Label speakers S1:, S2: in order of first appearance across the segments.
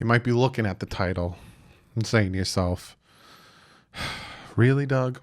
S1: You might be looking at the title and saying to yourself, really, Doug?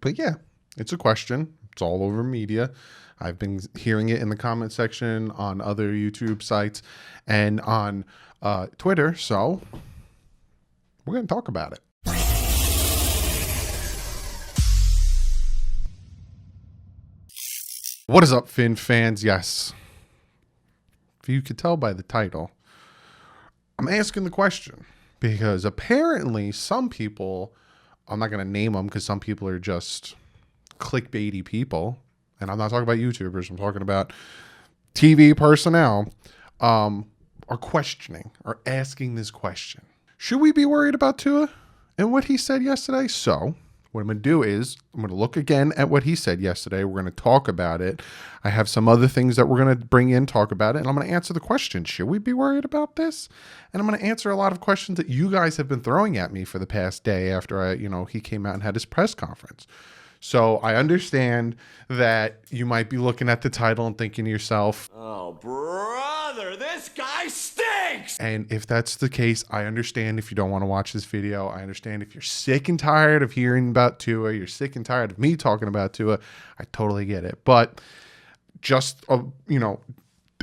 S1: But yeah, it's a question. It's all over media. I've been hearing it in the comment section on other YouTube sites and on Twitter. So we're going to talk about it. What is up, Finn fans? Yes. If you could tell by the title, I'm asking the question because apparently some people, I'm not going to name them because some people are just clickbaity people. And I'm not talking about YouTubers. I'm talking about TV personnel are questioning or asking this question. Should we be worried about Tua and what he said yesterday? So what I'm going to do is I'm going to look again at what he said yesterday. We're going to talk about it. I have some other things that we're going to bring in, talk about it, and I'm going to answer the question, should we be worried about this? And I'm going to answer a lot of questions that you guys have been throwing at me for the past day after he came out and had his press conference. So I understand that you might be looking at the title and thinking to yourself, oh, brother, this guy stinks. And if that's the case, I understand if you don't want to watch this video. I understand if you're sick and tired of hearing about Tua. You're sick and tired of me talking about Tua. I totally get it. But just,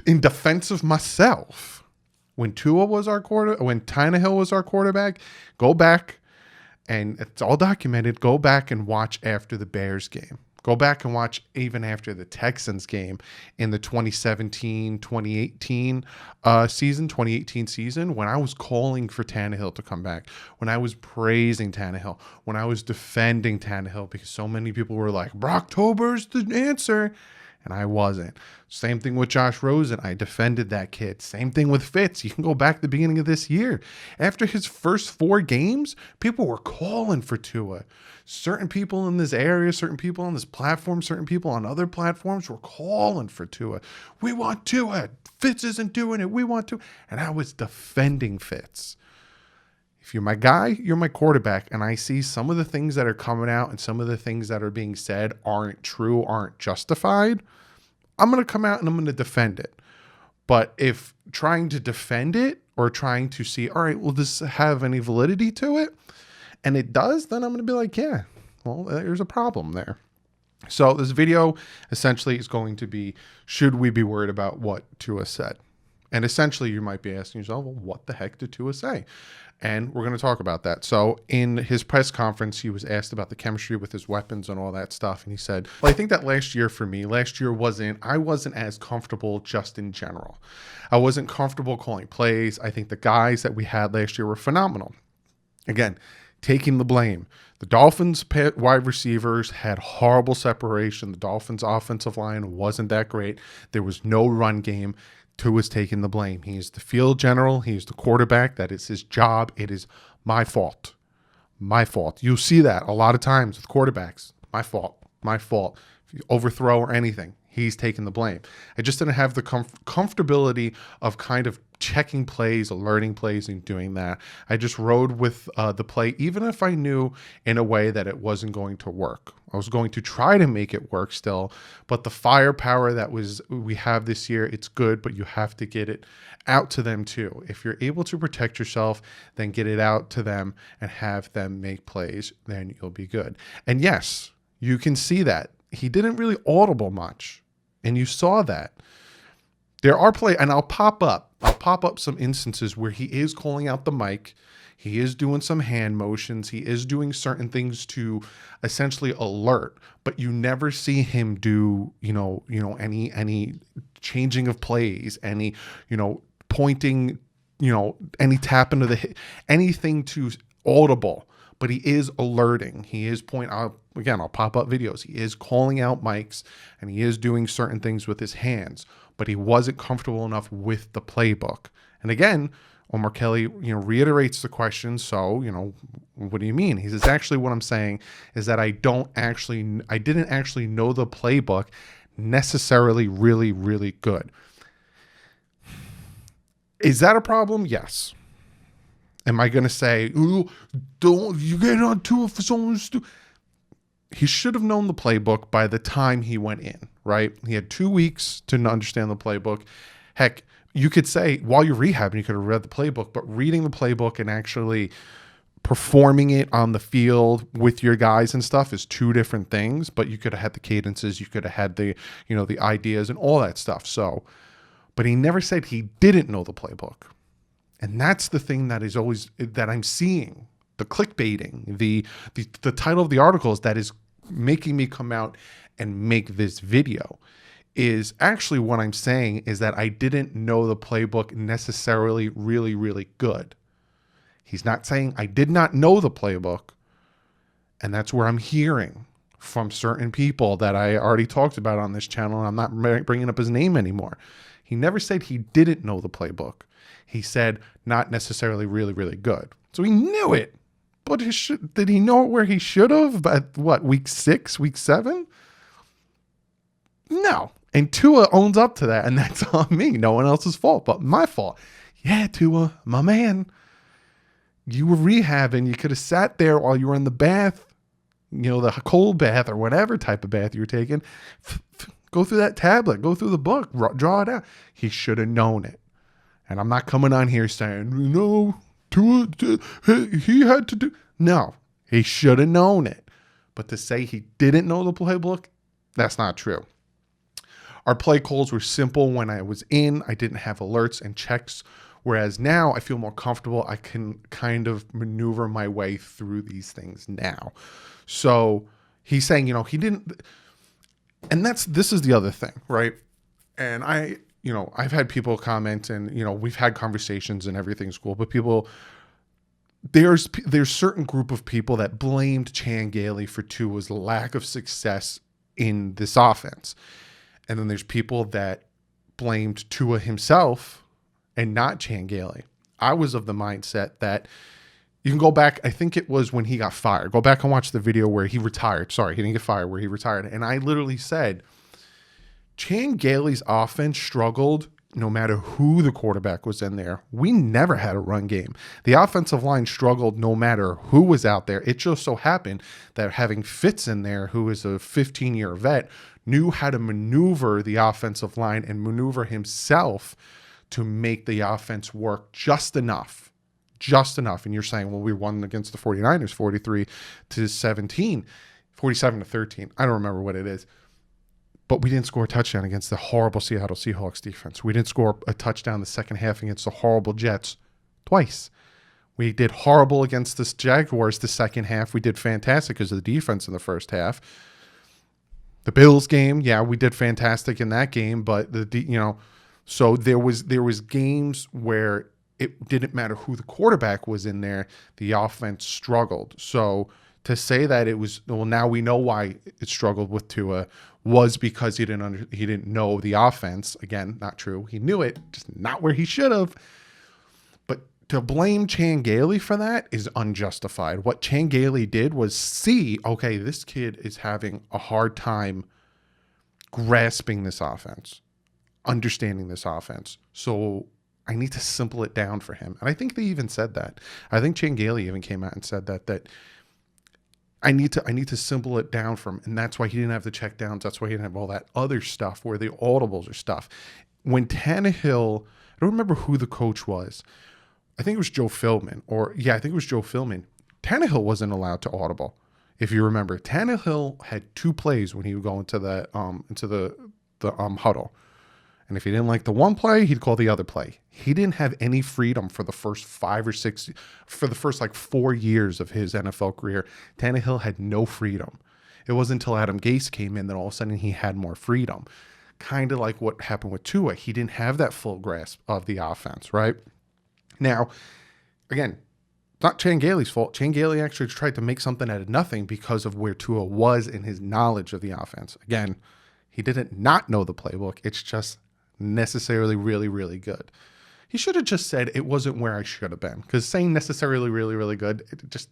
S1: in defense of myself, when Tua was when Tannehill was our quarterback, go back. And it's all documented. Go back and watch after the Bears game. Go back and watch even after the Texans game in the 2017-2018 season, when I was calling for Tannehill to come back, when I was praising Tannehill, when I was defending Tannehill, because so many people were like, Brocktober's the answer. And I wasn't. Same thing with Josh Rosen. I defended that kid. Same thing with Fitz. You can go back to the beginning of this year. After his first 4 games, people were calling for Tua. Certain people in this area, certain people on this platform, certain people on other platforms were calling for Tua. We want Tua. Fitz isn't doing it. We want Tua. And I was defending Fitz. If you're my guy, you're my quarterback, and I see some of the things that are coming out and some of the things that are being said aren't true, aren't justified, I'm going to come out and I'm going to defend it. But if trying to defend it or trying to see, all right, will this have any validity to it? And it does, then I'm going to be like, yeah, well, there's a problem there. So this video essentially is going to be, should we be worried about what Tua said? And essentially you might be asking yourself, well, what the heck did Tua say? And we're going to talk about that. So in his press conference, he was asked about the chemistry with his weapons and all that stuff. And he said, well, I think that last year I wasn't as comfortable just in general. I wasn't comfortable calling plays. I think the guys that we had last year were phenomenal. Again, taking the blame. The Dolphins wide receivers had horrible separation. The Dolphins offensive line wasn't that great. There was no run game. Tua's taking the blame. He's the field general. He's the quarterback. That is his job. It is my fault. My fault. You see that a lot of times with quarterbacks. My fault. My fault. If you overthrow or anything, he's taking the blame. I just didn't have the comfortability of kind of checking plays, alerting plays, and doing that. I just rode with the play, even if I knew in a way that it wasn't going to work. I was going to try to make it work still, but the firepower that we have this year, it's good, but you have to get it out to them too. If you're able to protect yourself, then get it out to them and have them make plays, then you'll be good. And yes, you can see that. He didn't really audible much, and you saw that. There are and I'll pop up some instances where he is calling out the mic. He is doing some hand motions. He is doing certain things to essentially alert, but you never see him do, any changing of plays, any, pointing, any tap into the hit, anything to audible, but he is alerting. He is I'll pop up videos. He is calling out mics and he is doing certain things with his hands, but he wasn't comfortable enough with the playbook. And again, Omar Kelly, reiterates the question. So, what do you mean? He says, actually, what I'm saying is that I didn't actually know the playbook necessarily really, really good. Is that a problem? Yes. Am I going to say, ooh, don't you get on Tua for someone stupid? He should have known the playbook by the time he went in, right? He had 2 weeks to understand the playbook. Heck, you could say while you're rehabbing, you could have read the playbook, but reading the playbook and actually performing it on the field with your guys and stuff is two different things. But you could have had the cadences, you could have had the, the ideas and all that stuff. So, but he never said he didn't know the playbook. And that's the thing that is always, that I'm seeing, the clickbaiting, the title of the articles that is making me come out and make this video, is actually what I'm saying is that I didn't know the playbook necessarily really, really good. He's not saying I did not know the playbook. And that's where I'm hearing from certain people that I already talked about on this channel. And I'm not bringing up his name anymore. He never said he didn't know the playbook. He said not necessarily really, really good. So he knew it. But did he know it where he should have? At what, week 6, week 7? No. And Tua owns up to that, and that's on me. No one else's fault but my fault. Yeah, Tua, my man. You were rehabbing. You could have sat there while you were in the bath, the cold bath or whatever type of bath you were taking. Go through that tablet. Go through the book. Draw it out. He should have known it. And I'm not coming on here saying, no, Tua, he had to do. No, he should have known it. But to say he didn't know the playbook, that's not true. Our play calls were simple when I was in. I didn't have alerts and checks. Whereas now I feel more comfortable. I can kind of maneuver my way through these things now. So he's saying, he didn't. And this is the other thing, right? And I've had people comment and, we've had conversations and everything's cool, but there's certain group of people that blamed Chan Gailey for Tua's lack of success in this offense. And then there's people that blamed Tua himself and not Chan Gailey. I was of the mindset that you can go back. I think it was when he got fired. Go back and watch the video where he retired. Sorry, he didn't get fired, where he retired. And I literally said, Chan Gailey's offense struggled no matter who the quarterback was in there. We never had a run game. The offensive line struggled no matter who was out there. It just so happened that having Fitz in there, who is a 15-year vet, knew how to maneuver the offensive line and maneuver himself to make the offense work just enough. And you're saying, well, we won against the 49ers 43-17, 47-13. I don't remember what it is. But we didn't score a touchdown against the horrible Seattle Seahawks defense. We didn't score a touchdown the second half against the horrible Jets twice. We did horrible against the Jaguars the second half. We did fantastic because of the defense in the first half. The Bills game, yeah, we did fantastic in that game, but so there was games where it didn't matter who the quarterback was in there, the offense struggled. So to say that it was, well, now we know why it struggled with Tua was because he didn't know the offense. Again, not true. He knew it, just not where he should have. But to blame Chan Gailey for that is unjustified. What Chan Gailey did was see, okay, this kid is having a hard time grasping this offense, understanding this offense. So I need to simple it down for him. And I think they even said that. I think Chan Gailey even came out and said that I need to simple it down for him. And that's why he didn't have the check downs. That's why he didn't have all that other stuff where the audibles or stuff. When Tannehill, I don't remember who the coach was. I think it was Joe Philbin. I think it was Joe Philbin. Tannehill wasn't allowed to audible. If you remember, Tannehill had 2 plays when he would go into the huddle. And if he didn't like the one play, he'd call the other play. He didn't have any freedom for the first 5 or 6, for the first 4 years of his NFL career. Tannehill had no freedom. It wasn't until Adam Gase came in that all of a sudden he had more freedom. Kind of like what happened with Tua. He didn't have that full grasp of the offense, right? Now, again, not Chan Gailey's fault. Chan Gailey actually tried to make something out of nothing because of where Tua was in his knowledge of the offense. Again, he didn't not know the playbook. It's just necessarily really, really good. He should have just said it wasn't where I should have been, because saying necessarily really, really good, it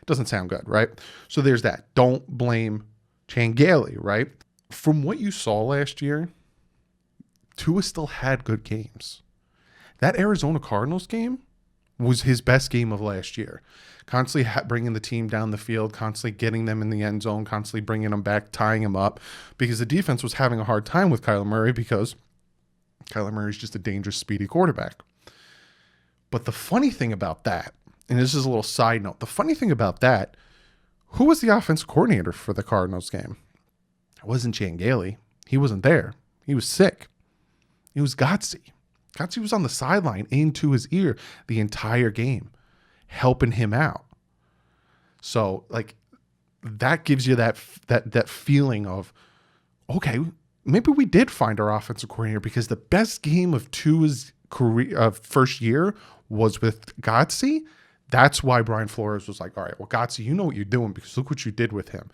S1: doesn't sound good, right? So there's that. Don't blame Chan Gailey, right? From what you saw last year, Tua still had good games. That Arizona Cardinals game was his best game of last year. Constantly bringing the team down the field, constantly getting them in the end zone, constantly bringing them back, tying them up, because the defense was having a hard time with Kyler Murray because Kyler Murray's just a dangerous, speedy quarterback. But the funny thing about that, and this is a little side note, the funny thing about that, who was the offensive coordinator for the Cardinals game? It wasn't Chan Gailey. He wasn't there. He was sick. It was Gotze. Gotze was on the sideline into his ear the entire game, helping him out. So, like, that gives you that feeling of, okay, maybe we did find our offensive coordinator, because the best game of Tua's career, first year, was with Gotze. That's why Brian Flores was like, all right, well, Gotze, you know what you're doing, because look what you did with him.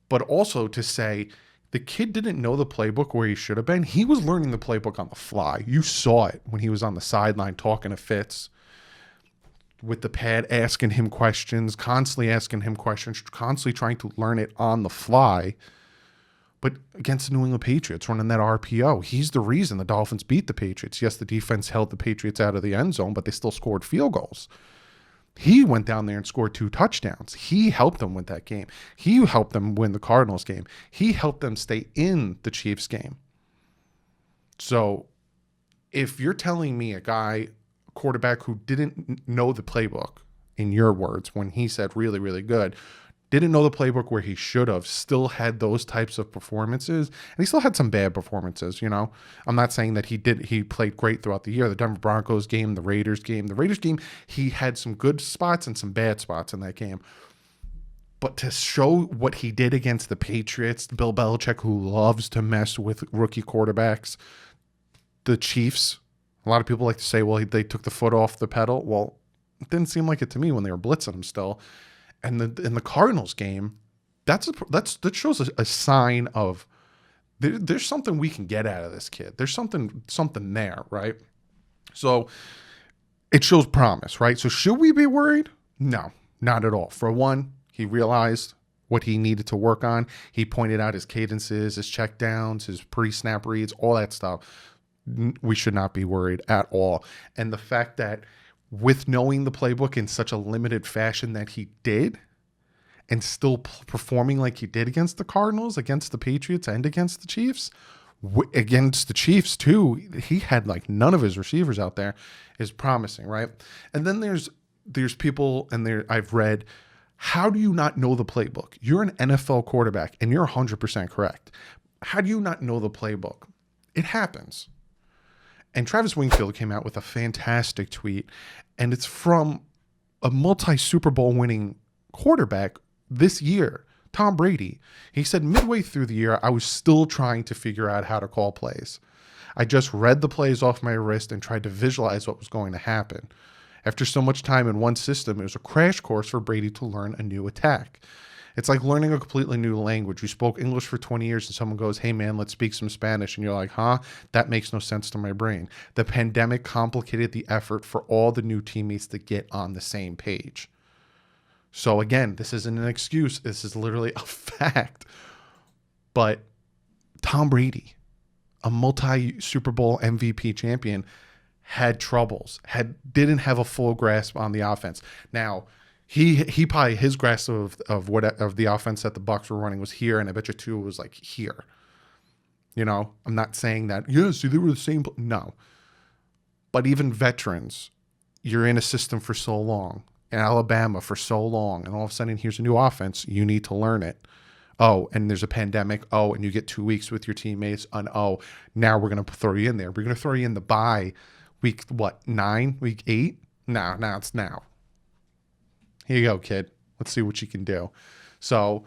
S1: But also to say, the kid didn't know the playbook where he should have been. He was learning the playbook on the fly. You saw it when he was on the sideline talking to Fitz with the pad, asking him questions, constantly trying to learn it on the fly. But against the New England Patriots, running that RPO, he's the reason the Dolphins beat the Patriots. Yes, the defense held the Patriots out of the end zone, but they still scored field goals. He went down there and scored 2 touchdowns. He helped them win that game. He helped them win the Cardinals game. He helped them stay in the Chiefs game. So if you're telling me a quarterback who didn't know the playbook, in your words, when he said really, really good, didn't know the playbook where he should have, still had those types of performances, and he still had some bad performances, you know. I'm not saying that he played great throughout the year. The Denver Broncos game, the Raiders game, he had some good spots and some bad spots in that game. But to show what he did against the Patriots, Bill Belichick, who loves to mess with rookie quarterbacks, the Chiefs, a lot of people like to say, well, they took the foot off the pedal. Well, it didn't seem like it to me when they were blitzing him still. And in the Cardinals game, that shows a sign of there's something we can get out of this kid. There's something there, right? So it shows promise, right? So should we be worried? No, not at all. For one, he realized what he needed to work on. He pointed out his cadences, his checkdowns, his pre-snap reads, all that stuff. We should not be worried at all. And the fact that with knowing the playbook in such a limited fashion that he did, and still performing like he did against the Cardinals, against the Patriots, and against the Chiefs, against the Chiefs too, he had like none of his receivers out there, is promising, right? And then there's people, and I've read, how do you not know the playbook? You're an NFL quarterback, and you're 100% correct. How do you not know the playbook? It happens. And Travis Wingfield came out with a fantastic tweet, and it's from a multi-Super Bowl winning quarterback this year, Tom Brady. He said, midway through the year, I was still trying to figure out how to call plays. I just read the plays off my wrist and tried to visualize what was going to happen. After so much time in one system, it was a crash course for Brady to learn a new attack. It's like learning a completely new language. You spoke English for 20 years and someone goes, hey man, let's speak some Spanish. And you're like, huh? That makes no sense to my brain. The pandemic complicated the effort for all the new teammates to get on the same page. So again, this isn't an excuse. This is literally a fact. But Tom Brady, a multi-Super Bowl MVP champion, had troubles, didn't have a full grasp on the offense. Now, He probably, his grasp of the offense that the Bucs were running was here, and I bet you Tua was like here. You know, I'm not saying that, see, they were the same. No. But even veterans, you're in a system for so long, in Alabama for so long, and all of a sudden here's a new offense. You need to learn it. Oh, and there's a pandemic. Oh, and you get 2 weeks with your teammates. And now we're going to throw you in there. We're going to throw you in the bye week, 9, week 8? No, now it's now. Here you go, kid. Let's see what you can do. So,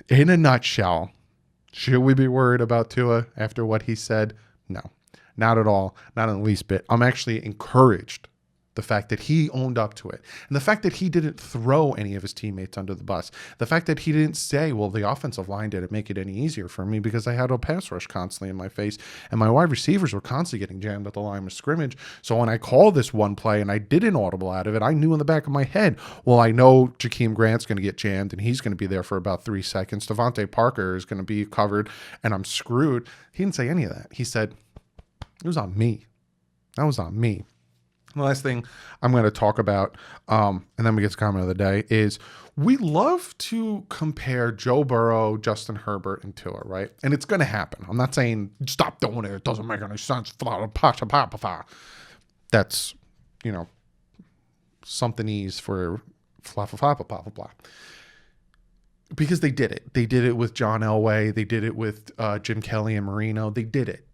S1: in a nutshell, should we be worried about Tua after what he said? No, not at all. Not in the least bit. I'm actually encouraged. The fact that he owned up to it. And the fact that he didn't throw any of his teammates under the bus. The fact that he didn't say, well, the offensive line didn't make it any easier for me because I had a pass rush constantly in my face. And my wide receivers were constantly getting jammed at the line of scrimmage. So when I called this one play and I did an audible out of it, I knew in the back of my head, well, I know Jakeem Grant's going to get jammed and he's going to be there for about 3 seconds. Devontae Parker is going to be covered and I'm screwed. He didn't say any of that. He said, it was on me. That was on me. The last thing I'm going to talk about, and then we get to comment of the day, is we love to compare Joe Burrow, Justin Herbert, and Tua, right? And it's going to happen. I'm not saying stop doing it. It doesn't make any sense. That's, somethingese for blah, blah, blah, blah, blah, blah. Because they did it. They did it with John Elway. They did it with Jim Kelly and Marino. They did it.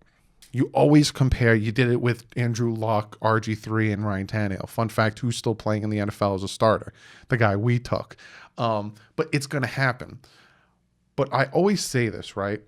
S1: You always compare. You did it with Andrew Luck, RG3, and Ryan Tannehill. Fun fact, who's still playing in the NFL as a starter? The guy we took. But it's going to happen. But I always say this, right?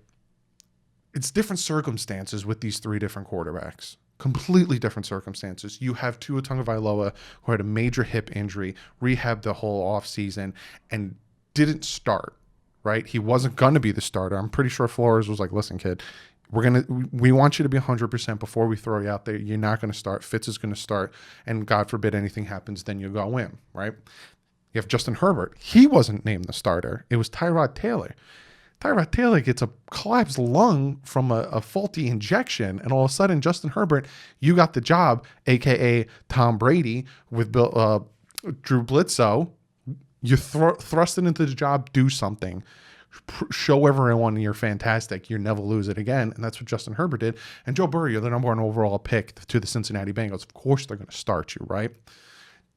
S1: It's different circumstances with these three different quarterbacks. Completely different circumstances. You have Tua Tagovailoa, who had a major hip injury, rehabbed the whole offseason, and didn't start, right? He wasn't going to be the starter. I'm pretty sure Flores was like, listen, kid, we want you to be 100% before we throw you out there. You're not going to start. Fitz is going to start. And God forbid anything happens, then you go in, right? You have Justin Herbert. He wasn't named the starter. It was Tyrod Taylor. Tyrod Taylor gets a collapsed lung from a faulty injection. And all of a sudden, Justin Herbert, you got the job, a.k.a. Tom Brady with Drew Bledsoe. You thrust it into the job, do something. Show everyone you're fantastic. You never lose it again. And that's what Justin Herbert did. And Joe Burrow, you're the number one overall pick to the Cincinnati Bengals. Of course they're going to start you, right?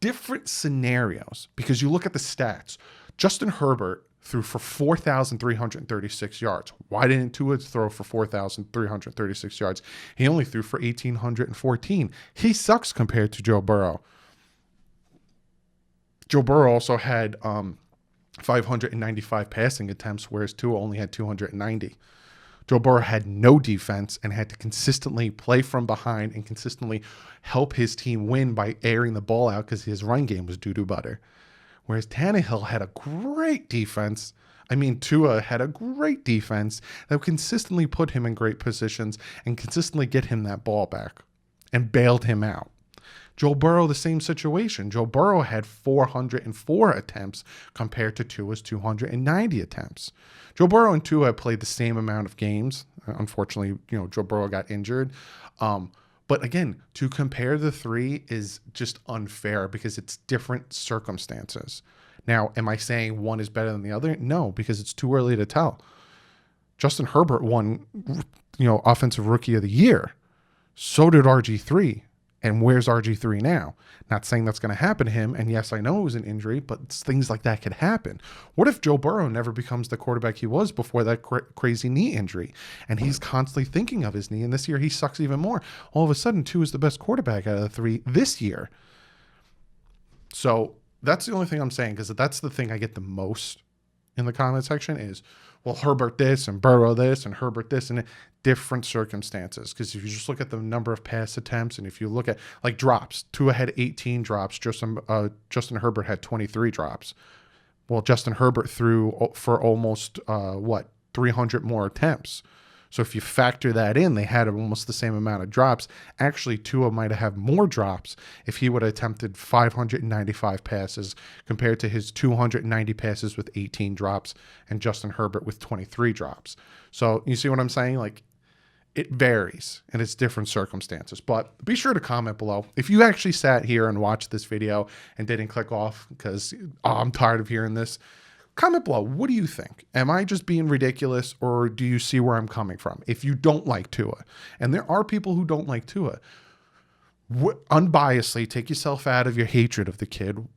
S1: Different scenarios, because you look at the stats. Justin Herbert threw for 4,336 yards. Why didn't Tua throw for 4,336 yards? He only threw for 1,814. He sucks compared to Joe Burrow. Joe Burrow also had 595 passing attempts, whereas Tua only had 290. Joe Burrow had no defense and had to consistently play from behind and consistently help his team win by airing the ball out because his run game was doo-doo butter. Whereas Tannehill had a great defense. Tua had a great defense that would consistently put him in great positions and consistently get him that ball back and bailed him out. Joe Burrow, the same situation. Joe Burrow had 404 attempts compared to Tua's 290 attempts. Joe Burrow and Tua played the same amount of games. Unfortunately, Joe Burrow got injured. But again, to compare the three is just unfair because it's different circumstances. Now, am I saying one is better than the other? No, because it's too early to tell. Justin Herbert won, Offensive Rookie of the Year. So did RG3. And where's RG3 now? Not saying that's going to happen to him. And yes, I know it was an injury, but things like that could happen. What if Joe Burrow never becomes the quarterback he was before that crazy knee injury? And he's constantly thinking of his knee. And this year he sucks even more. All of a sudden, Tua is the best quarterback out of the three this year. So that's the only thing I'm saying, because that's the thing I get the most in the comment section is, well, Herbert this and Burrow this and Herbert this, and different circumstances. Because if you just look at the number of pass attempts, and if you look at like drops, Tua had 18 drops. Justin Herbert had 23 drops. Well, Justin Herbert threw for almost 300 more attempts. So if you factor that in, they had almost the same amount of drops. Actually, Tua might have had more drops if he would have attempted 595 passes compared to his 290 passes with 18 drops and Justin Herbert with 23 drops. So you see what I'm saying? Like, it varies and it's different circumstances. But be sure to comment below. If you actually sat here and watched this video and didn't click off because I'm tired of hearing this, comment below. What do you think? Am I just being ridiculous, or do you see where I'm coming from? If you don't like Tua, and there are people who don't like Tua, unbiasedly take yourself out of your hatred of the kid.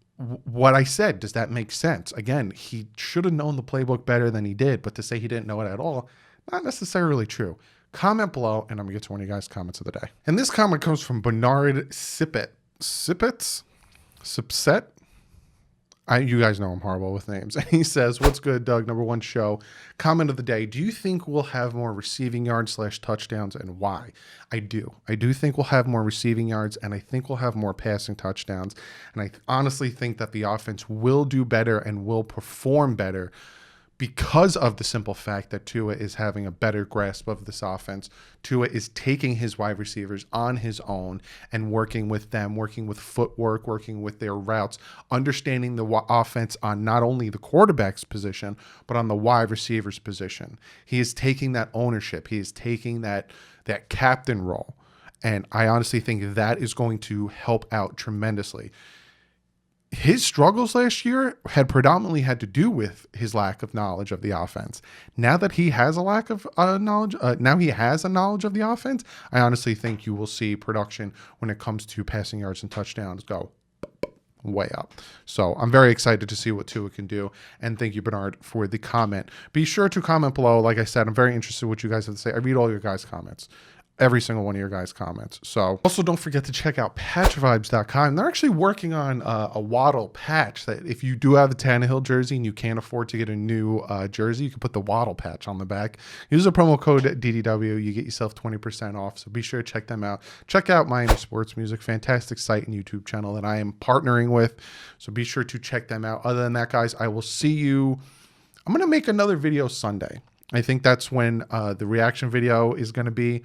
S1: What I said, does that make sense? Again, he should have known the playbook better than he did, but to say he didn't know it at all, not necessarily true. Comment below, and I'm going to get to one of you guys' comments of the day. And this comment comes from Bernard Sipset. You guys know I'm horrible with names. And he says, what's good, Doug? Number one show. Comment of the day. Do you think we'll have more receiving yards / touchdowns, and why? I do. I do think we'll have more receiving yards, and I think we'll have more passing touchdowns. And I honestly think that the offense will do better and will perform better because of the simple fact that Tua is having a better grasp of this offense. Tua is taking his wide receivers on his own and working with them, working with footwork, working with their routes, understanding the offense on not only the quarterback's position, but on the wide receiver's position. He is taking that ownership. He is taking that captain role. And I honestly think that is going to help out tremendously. His struggles last year had predominantly had to do with his lack of knowledge of the offense. Now that he has a lack of knowledge, now he has a knowledge of the offense, I honestly think you will see production when it comes to passing yards and touchdowns go way up. So I'm very excited to see what Tua can do. And thank you, Bernard, for the comment. Be sure to comment below. Like I said, I'm very interested in what you guys have to say. I read all your guys' comments. Every single one of your guys' comments. So also don't forget to check out patchvibes.com. They're actually working on a Waddle patch that if you do have a Tannehill jersey and you can't afford to get a new jersey, you can put the Waddle patch on the back. Use the promo code DDW. You get yourself 20% off. So be sure to check them out. Check out Miami Sports Music. Fantastic site and YouTube channel that I am partnering with. So be sure to check them out. Other than that, guys, I will see you. I'm going to make another video Sunday. I think that's when the reaction video is going to be.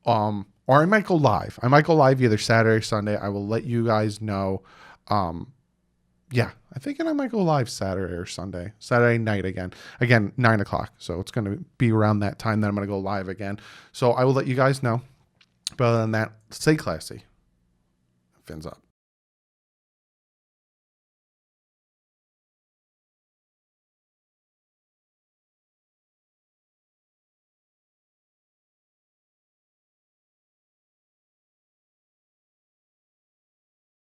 S1: Or I might go live. I might go live either Saturday or Sunday. I will let you guys know. Yeah, I think I might go live Saturday or Sunday. Saturday night again. Again, 9 o'clock. So it's going to be around that time that I'm going to go live again. So I will let you guys know. But other than that, stay classy. Fins up.